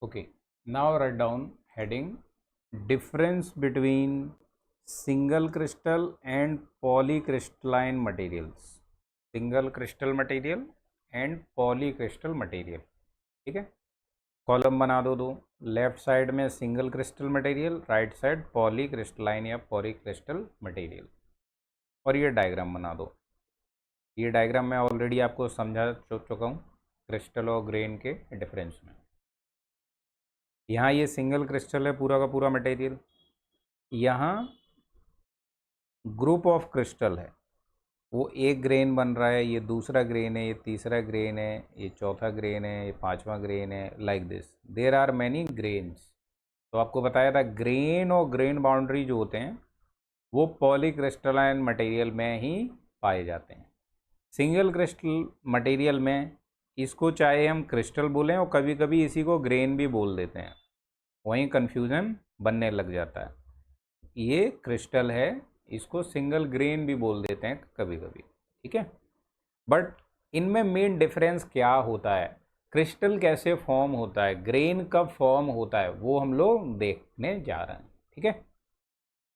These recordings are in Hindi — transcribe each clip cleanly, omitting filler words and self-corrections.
Okay, now write down heading difference between single crystal and polycrystalline materials. Single crystal material and polycrystal material. ठीक है, कॉलम बना दो दो, लेफ्ट साइड में single crystal material, right side polycrystalline या पॉलीक्रिस्टल मटेरियल, और ये डायग्राम बना दो। ये डायग्राम मैं ऑलरेडी आपको समझा चुका हूँ क्रिस्टल और ग्रेन के डिफरेंस में। यहाँ ये सिंगल क्रिस्टल है पूरा का पूरा मटेरियल, यहाँ ग्रुप ऑफ क्रिस्टल है, वो एक ग्रेन बन रहा है, ये दूसरा ग्रेन है, ये तीसरा ग्रेन है, ये चौथा ग्रेन है, ये पांचवा ग्रेन है, like this there are many grains. तो आपको बताया था ग्रेन और ग्रेन बाउंड्री जो होते हैं वो पॉलीक्रिस्टलाइन मटेरियल में ही पाए जाते हैं। सिंगल क्रिस्टल मटेरियल में इसको चाहे हम क्रिस्टल बोलें और कभी कभी इसी को ग्रेन भी बोल देते हैं, वहीं कन्फ्यूज़न बनने लग जाता है। ये क्रिस्टल है, इसको सिंगल ग्रेन भी बोल देते हैं कभी कभी। ठीक है, बट इनमें मेन डिफरेंस क्या होता है, क्रिस्टल कैसे फॉर्म होता है, ग्रेन कब फॉर्म होता है, वो हम लोग देखने जा रहे हैं। ठीक है,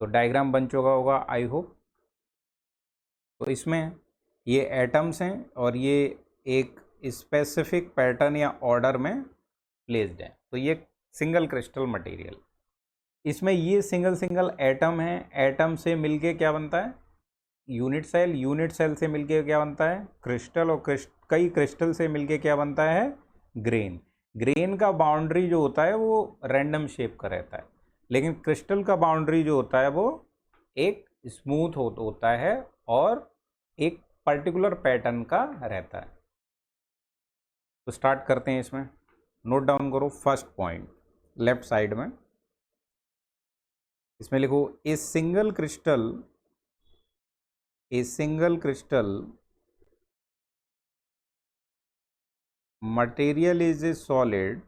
तो डायग्राम बन चुका होगा आई होप। तो इसमें ये एटम्स हैं और ये एक स्पेसिफिक पैटर्न या ऑर्डर में प्लेस्ड है। तो ये सिंगल क्रिस्टल मटेरियल, इसमें ये सिंगल सिंगल एटम है, एटम से मिलके क्या बनता है यूनिट सेल, यूनिट सेल से मिलके क्या बनता है क्रिस्टल, और कई क्रिस्टल से मिलके क्या बनता है ग्रेन। ग्रेन का बाउंड्री जो होता है वो रैंडम शेप का रहता है, लेकिन क्रिस्टल का बाउंड्री जो होता है वो एक स्मूथ होता है और एक पर्टिकुलर पैटर्न का रहता है। तो स्टार्ट करते हैं इसमें, नोट डाउन करो फर्स्ट पॉइंट लेफ्ट साइड में, इसमें लिखो a single crystal material is a solid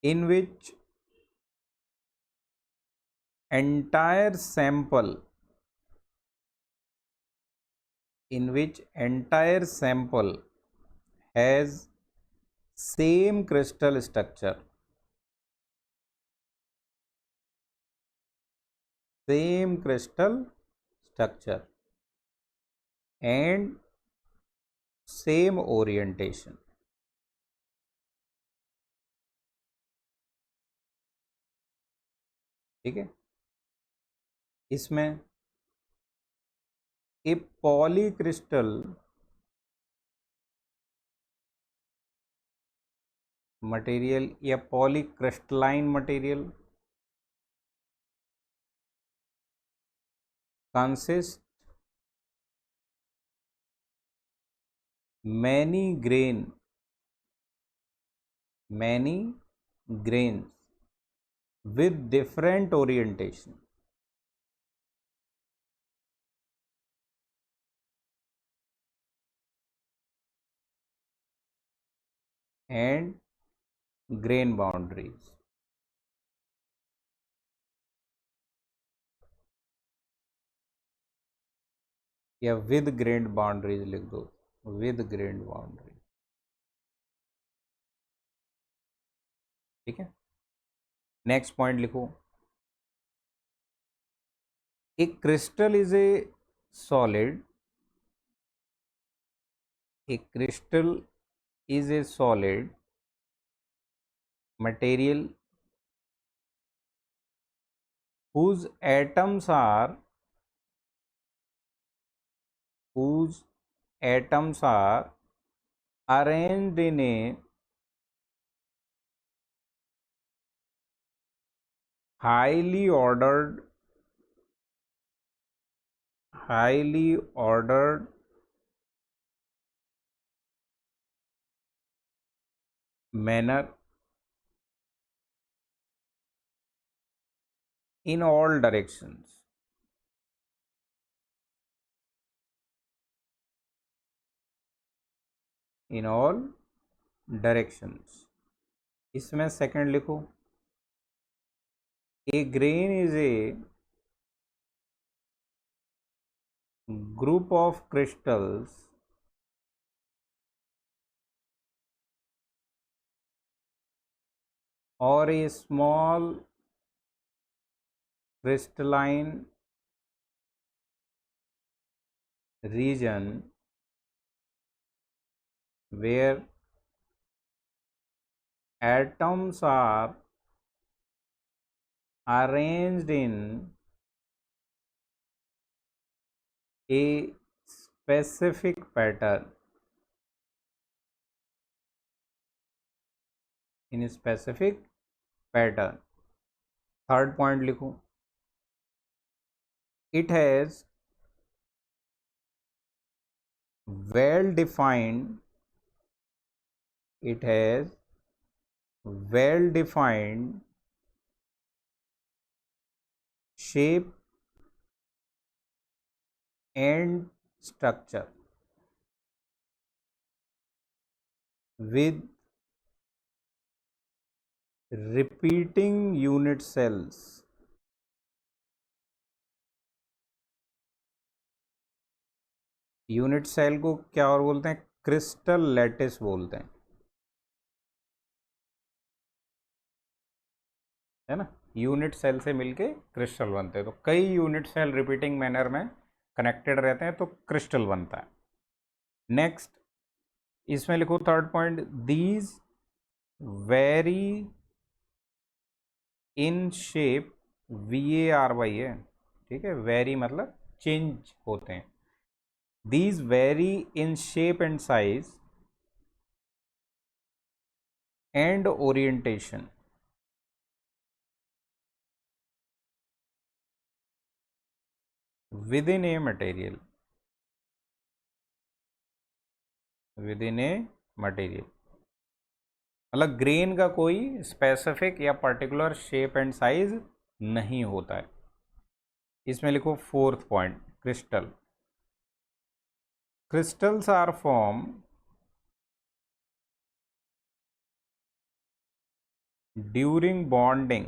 in which entire sample has same crystal structure, and same orientation। ठीक है, इसमें ए पॉलीक्रिस्टल मटेरियल या polycrystalline material consist many grains with different orientation and grain boundaries। या विद ग्रेन बाउंड्रीज लिख दो, विद ग्रेन बाउंड्री। ठीक है, नेक्स्ट पॉइंट लिखो, a crystal is a solid, a crystal is a solid material whose atoms are arranged in a highly ordered manner in all directions। in all directions। इसमें सेकंड लिखो, a grain is a group of crystals or a small crystalline region where atoms are arranged in a specific pattern, in a specific pattern. Third point लिखो, it has well defined, it has well defined shape and structure with repeating unit cells. Unit cell को क्या और बोलते हैं? क्रिस्टल लैटिस बोलते हैं, है ना। यूनिट सेल से मिलके क्रिस्टल बनते हैं, तो कई यूनिट सेल रिपीटिंग मैनर में कनेक्टेड रहते हैं तो क्रिस्टल बनता है। नेक्स्ट इसमें लिखो third point, these very in shape, VARY है, ठीक है। वेरी मतलब चेंज होते हैं। These very in shape and size and orientation within a material, within a material मतलब ग्रेन का कोई स्पेसिफिक या पर्टिकुलर शेप एंड साइज नहीं होता है। इसमें लिखो fourth point, crystal, crystals are formed during bonding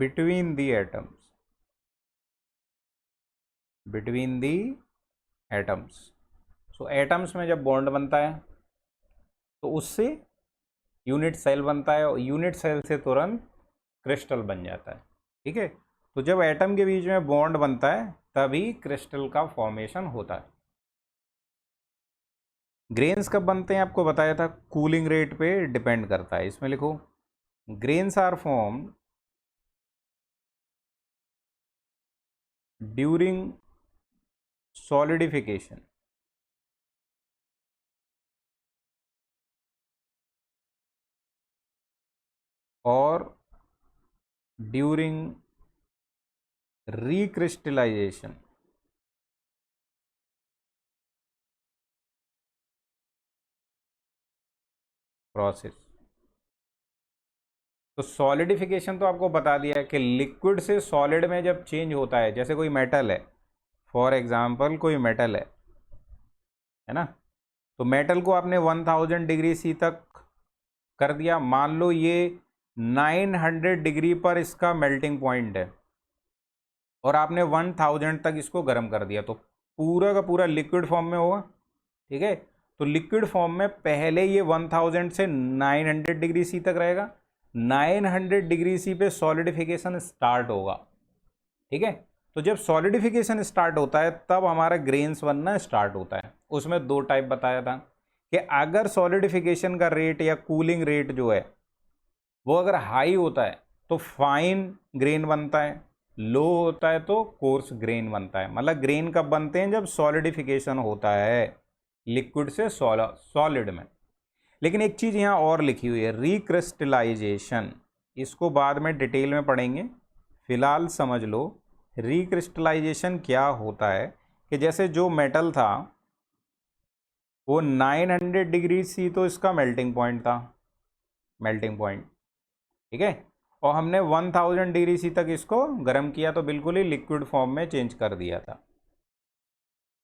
between the atoms, between the atoms। So atoms में जब बॉन्ड बनता है तो उससे यूनिट सेल बनता है और यूनिट सेल से तुरंत क्रिस्टल बन जाता है, ठीक है। तो जब एटम के बीच में बॉन्ड बनता है तभी क्रिस्टल का फॉर्मेशन होता है। ग्रेन्स कब बनते हैं आपको बताया था, कूलिंग रेट पे डिपेंड करता है। इसमें लिखो grains are form during solidification, और ड्यूरिंग recrystallization प्रोसेस। तो सॉलिडिफिकेशन तो आपको बता दिया है कि लिक्विड से सॉलिड में जब चेंज होता है, जैसे कोई मेटल है, फॉर एग्जांपल कोई मेटल है ना, तो मेटल को आपने 1000 डिग्री सी तक कर दिया, मान लो ये 900 डिग्री पर इसका मेल्टिंग पॉइंट है और आपने 1000 तक इसको गर्म कर दिया, तो पूरा का पूरा लिक्विड फॉर्म में होगा, ठीक है। तो लिक्विड फॉर्म में पहले ये 1000 से 900 डिग्री सी तक रहेगा, 900 डिग्री सी पे सॉलिडिफिकेशन स्टार्ट होगा, ठीक है। तो जब सॉलिडिफिकेशन स्टार्ट होता है तब हमारा ग्रेन्स बनना स्टार्ट होता है। उसमें दो टाइप बताया था कि अगर सॉलिडिफिकेशन का रेट या कूलिंग रेट जो है वो अगर हाई होता है तो फाइन ग्रेन बनता है, लो होता है तो कोर्स ग्रेन बनता है। मतलब ग्रेन कब बनते हैं? जब सॉलिडिफिकेशन होता है लिक्विड से सॉलिड में। लेकिन एक चीज़ यहाँ और लिखी हुई है, रिक्रिस्टलाइजेशन, इसको बाद में डिटेल में पढ़ेंगे, फिलहाल समझ लो रिक्रिस्टलाइजेशन क्या होता है। कि जैसे जो मेटल था वो 900 डिग्री सी तो इसका मेल्टिंग पॉइंट था, मेल्टिंग पॉइंट, ठीक है, और हमने 1000 डिग्री सी तक इसको गर्म किया तो बिल्कुल ही लिक्विड फॉर्म में चेंज कर दिया था।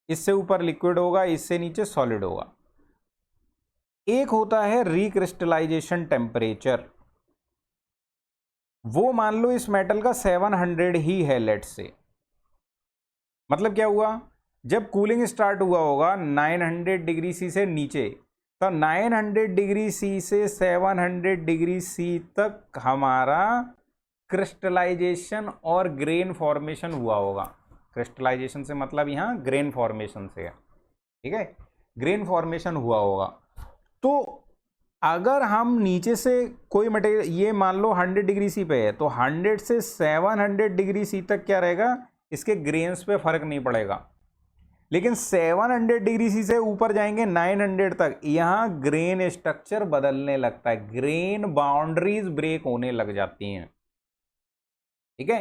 इससे ऊपर लिक्विड होगा, इससे नीचे सॉलिड होगा। एक होता है रिक्रिस्टलाइजेशन टेम्परेचर, वो मान लो इस मेटल का 700 ही है लेट से। मतलब क्या हुआ, जब कूलिंग स्टार्ट हुआ होगा 900 डिग्री सी से नीचे, तो 900 डिग्री सी से 700 डिग्री सी तक हमारा क्रिस्टलाइजेशन और ग्रेन फॉर्मेशन हुआ होगा। क्रिस्टलाइजेशन से मतलब यहाँ ग्रेन फॉर्मेशन से है, ठीक है, ग्रेन फॉर्मेशन हुआ होगा। तो अगर हम नीचे से कोई मटेरियल, ये मान लो 100 डिग्री सी पे है, तो 100 से 700 डिग्री सी तक क्या रहेगा, इसके ग्रेन्स पे फर्क नहीं पड़ेगा। लेकिन 700 डिग्री सी से ऊपर जाएंगे 900 तक, यहां ग्रेन स्ट्रक्चर बदलने लगता है, ग्रेन बाउंड्रीज ब्रेक होने लग जाती हैं, ठीक है।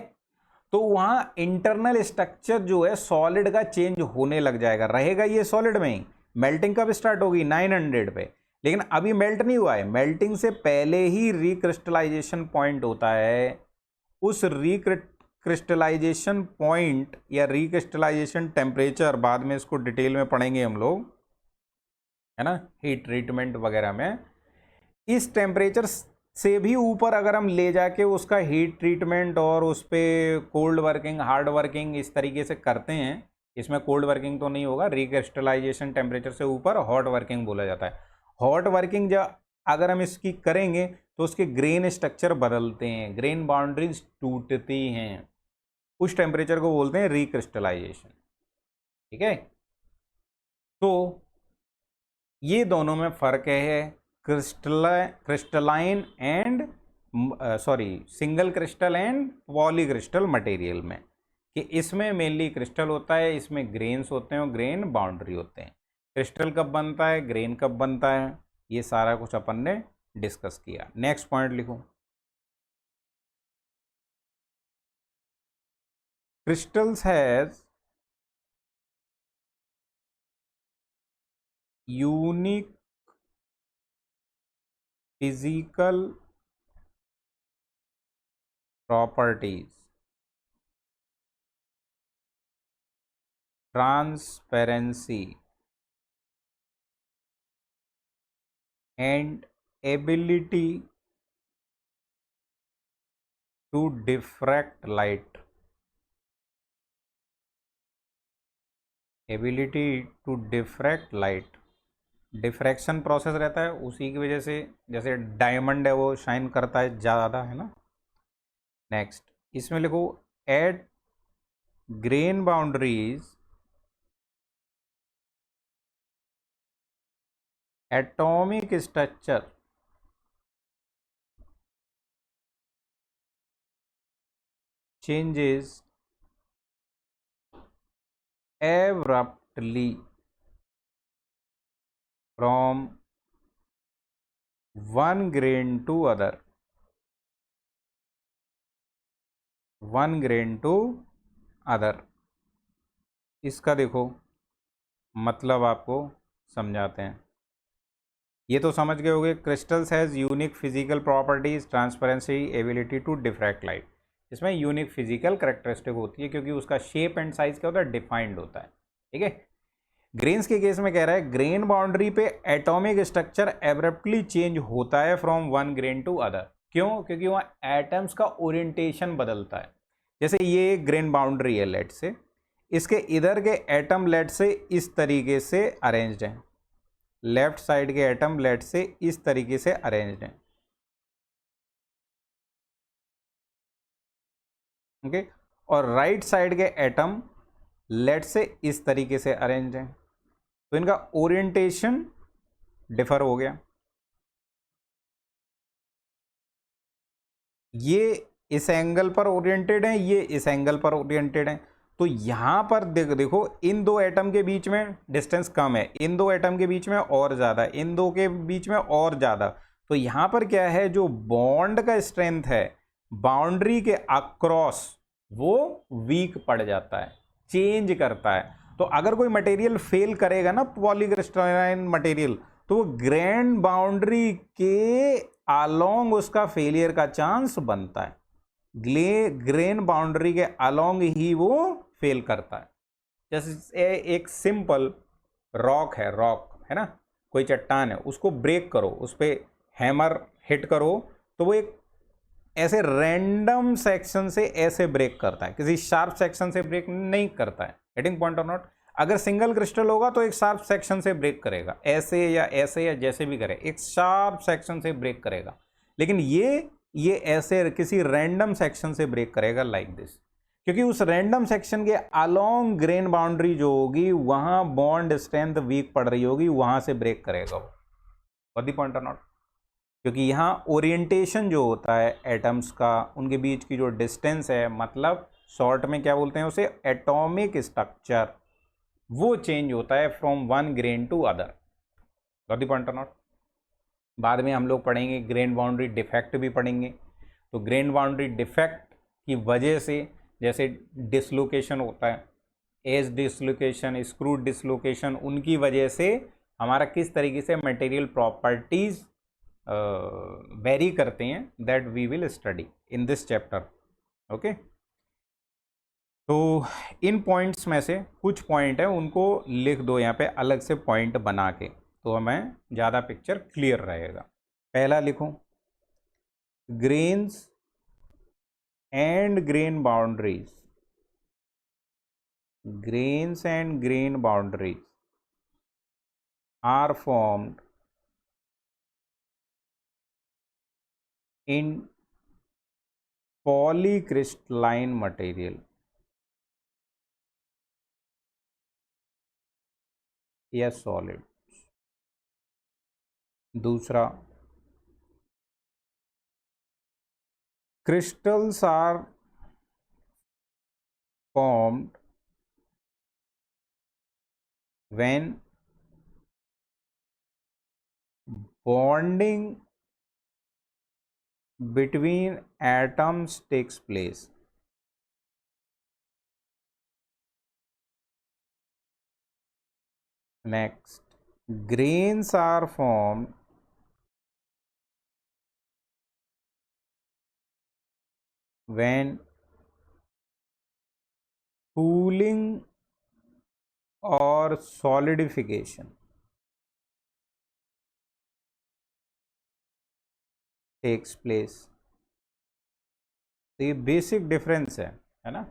तो वहां इंटरनल स्ट्रक्चर जो है सॉलिड का चेंज होने लग जाएगा, रहेगा ये सॉलिड में ही। मेल्टिंग कब स्टार्ट होगी, 900 पे, लेकिन अभी मेल्ट नहीं हुआ है, मेल्टिंग से पहले ही रिक्रिस्टलाइजेशन पॉइंट होता है। उस रिक्रिस्टलाइजेशन पॉइंट या रिक्रिस्टलाइजेशन टेम्परेचर, बाद में इसको डिटेल में पढ़ेंगे हम लोग, है ना, हीट ट्रीटमेंट वगैरह में। इस टेम्परेचर से भी ऊपर अगर हम ले जाके उसका हीट ट्रीटमेंट और उस पर कोल्ड वर्किंग, हार्ड वर्किंग इस तरीके से करते हैं, इसमें कोल्ड वर्किंग तो नहीं होगा, रिक्रिस्टलाइजेशन टेम्परेचर से ऊपर हॉट वर्किंग बोला जाता है। हॉट वर्किंग जब अगर हम इसकी करेंगे तो उसके ग्रेन स्ट्रक्चर बदलते हैं, ग्रेन बाउंड्रीज टूटती हैं, उस टेम्परेचर को बोलते हैं रिक्रिस्टलाइजेशन, ठीक है। तो ये दोनों में फर्क है, crystalline and single crystal and poly crystal material में, कि इसमें मेनली क्रिस्टल होता है, इसमें ग्रेन्स होते हैं और ग्रेन बाउंड्री होते हैं। क्रिस्टल कब बनता है, ग्रेन कब बनता है, ये सारा कुछ अपन ने डिस्कस किया। नेक्स्ट पॉइंट लिखो, crystals has unique physical properties, transparency and ability to diffract light, ability to diffract light, diffraction process रहता है, उसी की वजह से जैसे डायमंड है वो शाइन करता है ज़्यादा, है ना। नेक्स्ट इसमें लिखो, at grain boundaries atomic structure changes abruptly from one grain to other, one grain to other। इसका देखो मतलब आपको समझाते हैं। ये तो समझ गए होगे, crystals has unique physical properties, transparency, ability to diffract light. इसमें यूनिक फिजिकल करेक्टरिस्टिक होती है क्योंकि उसका शेप एंड साइज क्या होता है, डिफाइंड होता है, ठीक है। ग्रेन्स के केस में कह रहा है ग्रेन बाउंड्री पे एटॉमिक स्ट्रक्चर एब्रप्टली चेंज होता है from one grain to other. क्यों, क्योंकि वहाँ एटम्स का ओरिएंटेशन बदलता है। जैसे ये एक ग्रेन बाउंड्री है लेट से, इसके इधर के एटम लेट से इस तरीके से अरेंज्ड हैं, लेफ्ट साइड के एटम लेट से इस तरीके से अरेंज्ड हैं, ओके, और राइट साइड के एटम लेट से इस तरीके से अरेंज्ड हैं, तो इनका ओरिएंटेशन डिफर हो गया। ये इस एंगल पर ओरिएंटेड है, ये इस एंगल पर ओरिएंटेड है, तो यहां पर देखो इन दो एटम के बीच में डिस्टेंस कम है, इन दो एटम के बीच में और ज़्यादा, इन दो के बीच में और ज़्यादा। तो यहां पर क्या है, जो बॉन्ड का स्ट्रेंथ है बाउंड्री के अक्रॉस वो वीक पड़ जाता है, चेंज करता है। तो अगर कोई मटेरियल फेल करेगा ना, पॉलीक्रिस्टलाइन मटेरियल, तो वो ग्रेन बाउंड्री के अलोंग उसका फेलियर का चांस बनता है, ग्रेन बाउंड्री के अलोंग ही वो फेल करता है। जैसे एक सिंपल रॉक है, रॉक है ना, कोई चट्टान है, उसको ब्रेक करो, उस पर हैमर हिट करो, तो वो एक ऐसे रैंडम सेक्शन से ऐसे ब्रेक करता है, किसी शार्प सेक्शन से ब्रेक नहीं करता है। गेटिंग पॉइंट और नॉट? अगर सिंगल क्रिस्टल होगा तो एक शार्प सेक्शन से ब्रेक करेगा, ऐसे या जैसे भी करे, एक शार्प सेक्शन से ब्रेक करेगा। लेकिन ये ऐसे किसी रैंडम सेक्शन से ब्रेक करेगा लाइक दिस, क्योंकि उस रैंडम सेक्शन के अलोंग ग्रेन बाउंड्री जो होगी वहां बॉन्ड स्ट्रेंथ वीक पड़ रही होगी, वहां से ब्रेक करेगा वो। गॉट द पॉइंट और नॉट? क्योंकि यहाँ ओरिएंटेशन जो होता है एटम्स का, उनके बीच की जो डिस्टेंस है, मतलब शॉर्ट में क्या बोलते हैं उसे, एटॉमिक स्ट्रक्चर, वो चेंज होता है from one grain to other. Got the point और नॉट? बाद में हम लोग पढ़ेंगे ग्रेन बाउंड्री डिफेक्ट भी पढ़ेंगे। तो ग्रेन बाउंड्री डिफेक्ट की वजह से जैसे डिसलोकेशन होता है, एज डिसलोकेशन, स्क्रू डिसलोकेशन, उनकी वजह से हमारा किस तरीके से मटेरियल प्रॉपर्टीज वेरी करते हैं, that we will study in this chapter. Okay, तो इन पॉइंट्स में से कुछ पॉइंट है उनको लिख दो यहाँ पे अलग से पॉइंट बना के, तो हमें ज़्यादा पिक्चर क्लियर रहेगा। पहला लिखो, grains and grain boundaries, grains and grain boundaries are formed in polycrystalline material. Yes, solid. दूसरा, crystals are formed when bonding between atoms takes place. Next, grains are formed when cooling or solidification takes place. तो ये बेसिक डिफरेंस है ना।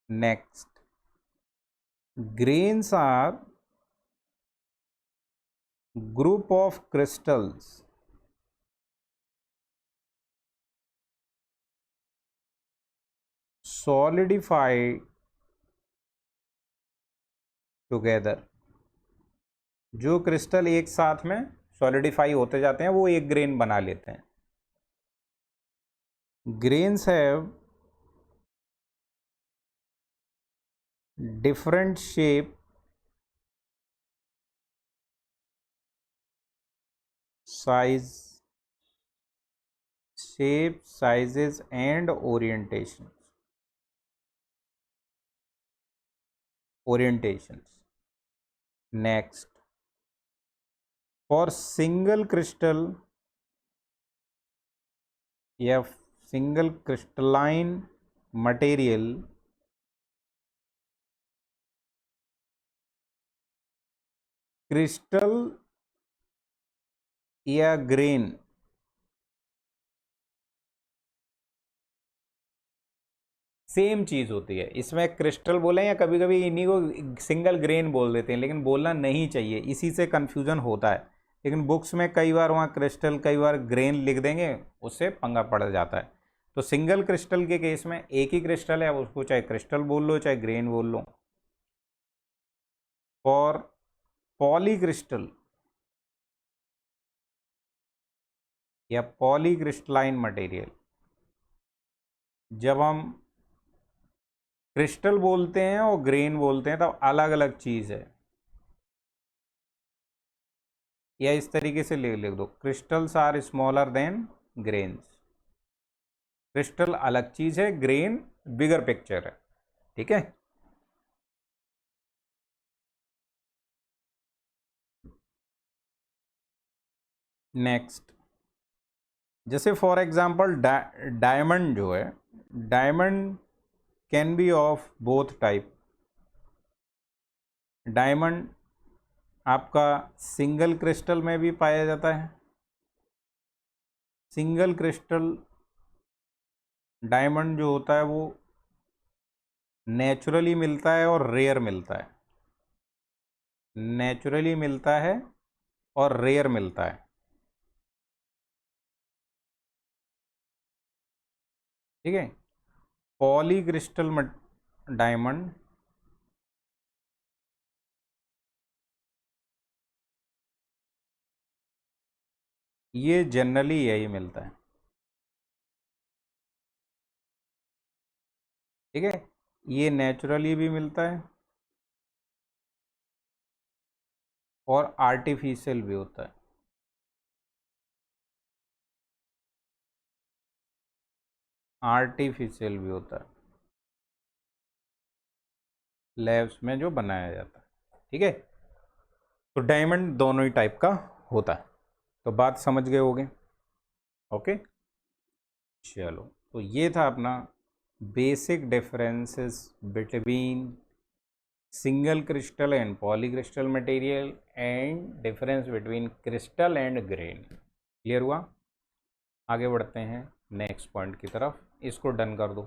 Next, grains are group of crystals solidified together. जो क्रिस्टल एक साथ में सॉलिडिफाई होते जाते हैं वो एक ग्रेन बना लेते हैं। Grains have different shape, sizes and orientations. Next, for single crystal या single crystalline material, क्रिस्टल या ग्रेन सेम चीज होती है। इसमें क्रिस्टल बोले या कभी कभी इन्हीं को सिंगल ग्रेन बोल देते हैं, लेकिन बोलना नहीं चाहिए, इसी से कंफ्यूजन होता है। लेकिन बुक्स में कई बार वहाँ क्रिस्टल कई बार ग्रेन लिख देंगे, उससे पंगा पड़ जाता है। तो सिंगल क्रिस्टल के केस में एक ही क्रिस्टल है, उसको चाहे क्रिस्टल बोल लो चाहे ग्रेन बोल लो। फॉर पॉलीक्रिस्टल या पॉलीक्रिस्टलाइन मटेरियल, जब हम क्रिस्टल बोलते हैं और ग्रेन बोलते हैं तब अलग अलग चीज है। या इस तरीके से लिख दो, crystals are smaller than grains. Crystal अलग चीज है, ग्रेन बिगर पिक्चर है। ठीक है, नेक्स्ट, जैसे फॉर एग्जांपल डायमंड जो है, diamond can be of both type. Diamond आपका सिंगल क्रिस्टल में भी पाया जाता है, सिंगल क्रिस्टल डायमंड जो होता है वो नेचुरली मिलता है और रेयर मिलता है, नेचुरली मिलता है और रेयर मिलता है। ठीक है। पॉलीक्रिस्टल डायमंड ये जनरली यही मिलता है। ठीक है। ये नेचुरली भी मिलता है और आर्टिफिशियल भी होता है। आर्टिफिशियल भी होता है, लैब्स में जो बनाया जाता है। ठीक है। तो डायमंड दोनों ही टाइप का होता है। तो बात समझ गए होगे। ओके। चलो, तो ये था अपना basic differences between single crystal and polycrystal material and difference between crystal and grain. Clear हुआ। आगे बढ़ते हैं नेक्स्ट पॉइंट की तरफ, इसको डन कर दो।